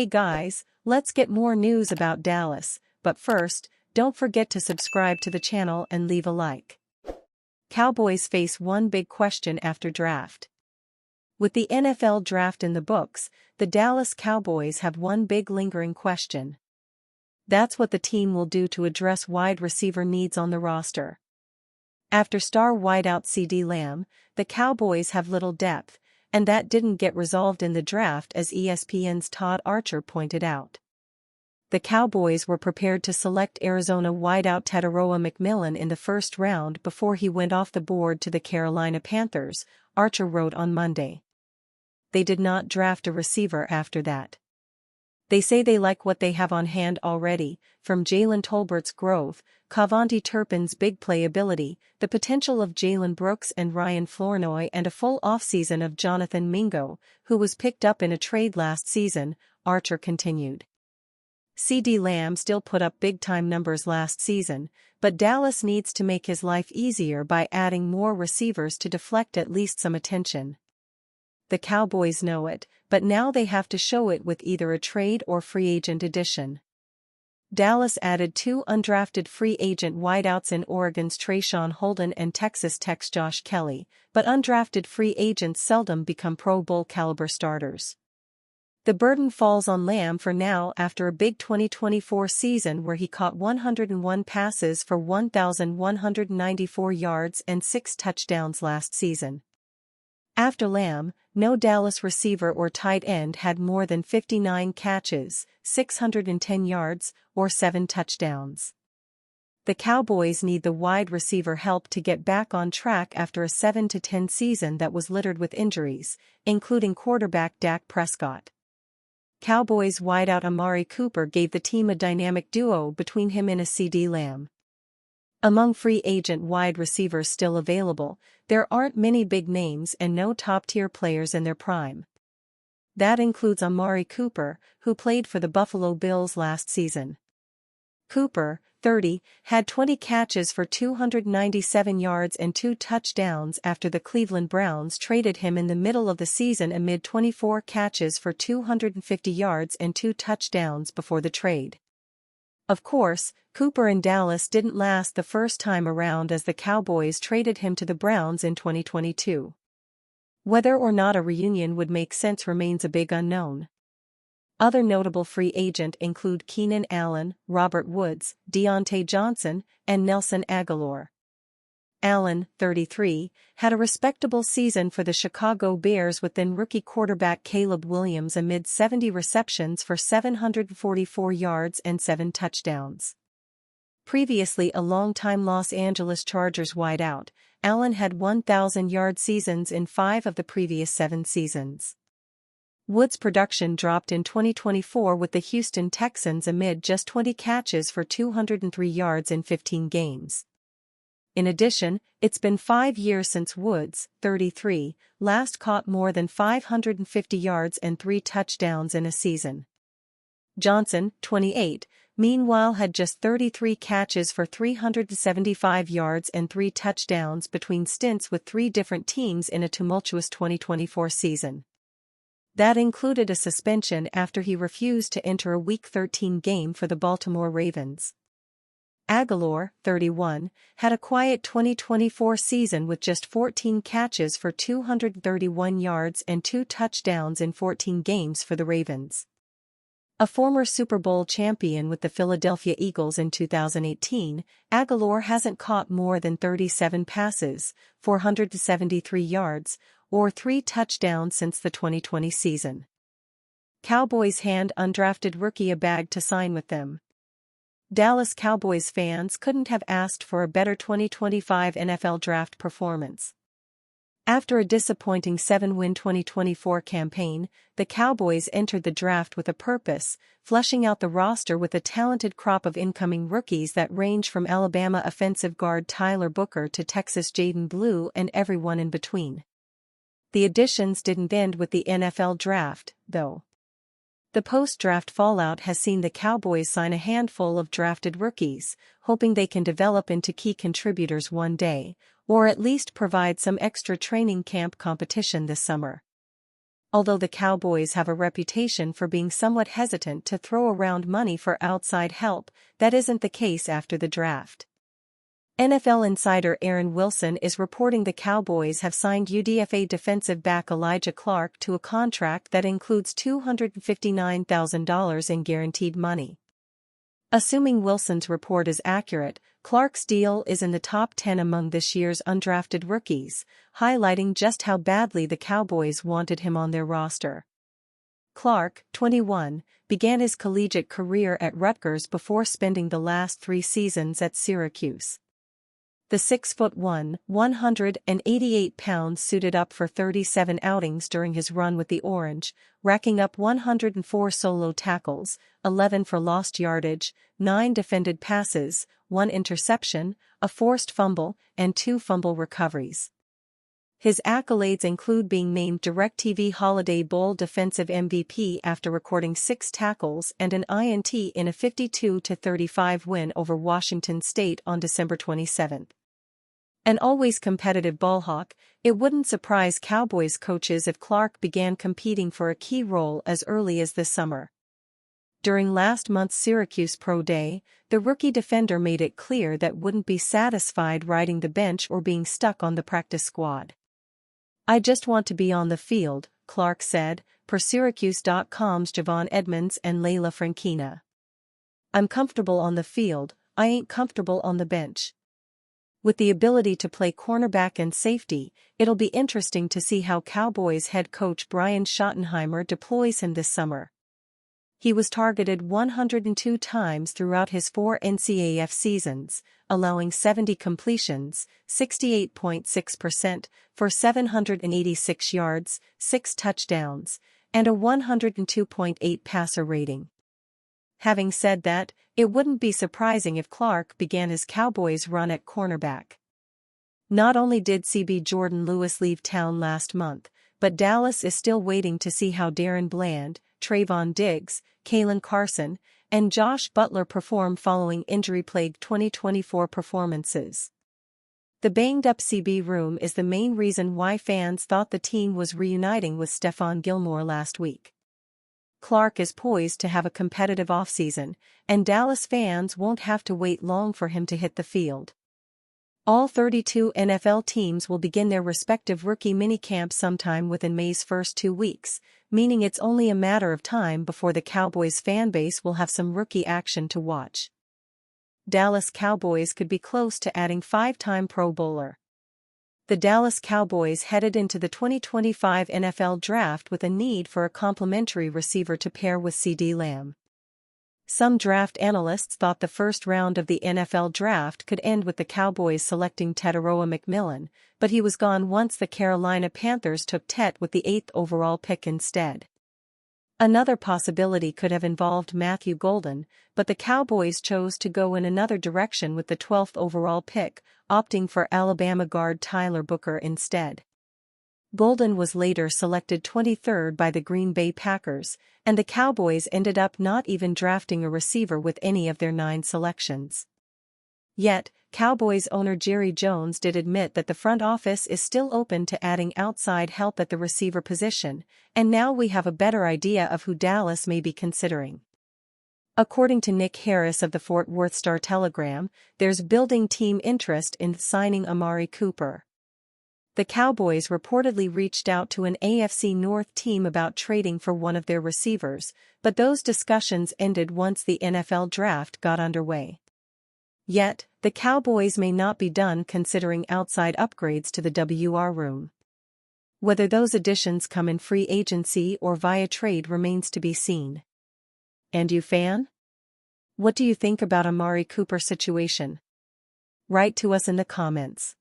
Hey guys, let's get more news about Dallas, but first, don't forget to subscribe to the channel and leave a like. Cowboys face one big question after draft. With the NFL draft in the books, the Dallas Cowboys have one big lingering question. That's what the team will do to address wide receiver needs on the roster. After star wideout CeeDee Lamb, the Cowboys have little depth, and that didn't get resolved in the draft, as ESPN's Todd Archer pointed out. The Cowboys were prepared to select Arizona wideout Tetairoa McMillan in the first round before he went off the board to the Carolina Panthers, Archer wrote on Monday. They did not draft a receiver after that. They say they like what they have on hand already, from Jalen Tolbert's growth, Cavonte Turpin's big play ability, the potential of Jalen Brooks and Ryan Flournoy, and a full offseason of Jonathan Mingo, who was picked up in a trade last season, Archer continued. CeeDee Lamb still put up big-time numbers last season, but Dallas needs to make his life easier by adding more receivers to deflect at least some attention. The Cowboys know it, but now they have to show it with either a trade or free agent addition. Dallas added two undrafted free agent wideouts in Oregon's Trayshawn Holden and Texas Tech's Josh Kelly, but undrafted free agents seldom become Pro Bowl caliber starters. The burden falls on Lamb for now after a big 2024 season where he caught 101 passes for 1,194 yards and 6 touchdowns last season. After Lamb, no Dallas receiver or tight end had more than 59 catches, 610 yards, or 7 touchdowns. The Cowboys need the wide receiver help to get back on track after a 7-10 season that was littered with injuries, including quarterback Dak Prescott. Cowboys wideout Amari Cooper gave the team a dynamic duo between him and a CeeDee Lamb. Among free agent wide receivers still available, there aren't many big names and no top-tier players in their prime. That includes Amari Cooper, who played for the Buffalo Bills last season. Cooper, 30, had 20 catches for 297 yards and 2 touchdowns after the Cleveland Browns traded him in the middle of the season amid 24 catches for 250 yards and 2 touchdowns before the trade. Of course, Cooper in Dallas didn't last the first time around, as the Cowboys traded him to the Browns in 2022. Whether or not a reunion would make sense remains a big unknown. Other notable free agents include Keenan Allen, Robert Woods, Deontay Johnson, and Nelson Agholor. Allen, 33, had a respectable season for the Chicago Bears with then rookie quarterback Caleb Williams amid 70 receptions for 744 yards and 7 touchdowns. Previously a longtime Los Angeles Chargers wideout, Allen had 1,000-yard seasons in 5 of the previous 7 seasons. Woods' production dropped in 2024 with the Houston Texans amid just 20 catches for 203 yards in 15 games. In addition, it's been 5 years since Woods, 33, last caught more than 550 yards and 3 touchdowns in a season. Johnson, 28, meanwhile had just 33 catches for 375 yards and 3 touchdowns between stints with 3 different teams in a tumultuous 2024 season. That included a suspension after he refused to enter a Week 13 game for the Baltimore Ravens. Agholor, 31, had a quiet 2024 season with just 14 catches for 231 yards and 2 touchdowns in 14 games for the Ravens. A former Super Bowl champion with the Philadelphia Eagles in 2018, Agholor hasn't caught more than 37 passes, 473 yards, or 3 touchdowns since the 2020 season. Cowboys hand undrafted rookie a bag to sign with them. Dallas Cowboys fans couldn't have asked for a better 2025 NFL draft performance. After a disappointing 7-win 2024 campaign, the Cowboys entered the draft with a purpose, fleshing out the roster with a talented crop of incoming rookies that range from Alabama offensive guard Tyler Booker to Texas Jaden Blue and everyone in between. The additions didn't end with the NFL draft, though. The post-draft fallout has seen the Cowboys sign a handful of drafted rookies, hoping they can develop into key contributors one day, or at least provide some extra training camp competition this summer. although the Cowboys have a reputation for being somewhat hesitant to throw around money for outside help, that isn't the case after the draft. NFL insider Aaron Wilson is reporting the Cowboys have signed UDFA defensive back Elijah Clark to a contract that includes $259,000 in guaranteed money. Assuming Wilson's report is accurate, Clark's deal is in the top 10 among this year's undrafted rookies, highlighting just how badly the Cowboys wanted him on their roster. Clark, 21, began his collegiate career at Rutgers before spending the last 3 seasons at Syracuse. The 6'1", 188-pound suited up for 37 outings during his run with the Orange, racking up 104 solo tackles, 11 for lost yardage, 9 defended passes, 1 interception, a forced fumble, and 2 fumble recoveries. His accolades include being named DirecTV Holiday Bowl Defensive MVP after recording 6 tackles and an INT in a 52-35 win over Washington State on December 27. An always competitive ballhawk, it wouldn't surprise Cowboys coaches if Clark began competing for a key role as early as this summer. During last month's Syracuse Pro Day, the rookie defender made it clear that wouldn't be satisfied riding the bench or being stuck on the practice squad. "I just want to be on the field," Clark said, per Syracuse.com's Javon Edmonds and Layla Frankina. "I'm comfortable on the field, I ain't comfortable on the bench." With the ability to play cornerback and safety, it'll be interesting to see how Cowboys head coach Brian Schottenheimer deploys him this summer. He was targeted 102 times throughout his 4 NCAF seasons, allowing 70 completions, 68.6%, for 786 yards, 6 touchdowns, and a 102.8 passer rating. Having said that, it wouldn't be surprising if Clark began his Cowboys run at cornerback. Not only did CB Jordan Lewis leave town last month, but Dallas is still waiting to see how Darren Bland, Trayvon Diggs, Kalen Carson, and Josh Butler perform following injury-plagued 2024 performances. The banged-up CB room is the main reason why fans thought the team was reuniting with Stephon Gilmore last week. Clark is poised to have a competitive offseason, and Dallas fans won't have to wait long for him to hit the field. All 32 NFL teams will begin their respective rookie minicamp sometime within May's first 2 weeks, meaning it's only a matter of time before the Cowboys fanbase will have some rookie action to watch. Dallas Cowboys could be close to adding 5-time Pro Bowler. The Dallas Cowboys headed into the 2025 NFL Draft with a need for a complementary receiver to pair with CeeDee Lamb. Some draft analysts thought the first round of the NFL Draft could end with the Cowboys selecting Tetairoa McMillan, but he was gone once the Carolina Panthers took Tet with the 8th overall pick instead. Another possibility could have involved Matthew Golden, but the Cowboys chose to go in another direction with the 12th overall pick, opting for Alabama guard Tyler Booker instead. Golden was later selected 23rd by the Green Bay Packers, and the Cowboys ended up not even drafting a receiver with any of their 9 selections. Yet, Cowboys owner Jerry Jones did admit that the front office is still open to adding outside help at the receiver position, and now we have a better idea of who Dallas may be considering. According to Nick Harris of the Fort Worth Star-Telegram, there's building team interest in signing Amari Cooper. The Cowboys reportedly reached out to an AFC North team about trading for one of their receivers, but those discussions ended once the NFL Draft got underway. Yet, the Cowboys may not be done considering outside upgrades to the WR room. Whether those additions come in free agency or via trade remains to be seen. And you fan? What do you think about Amari Cooper's situation? Write to us in the comments.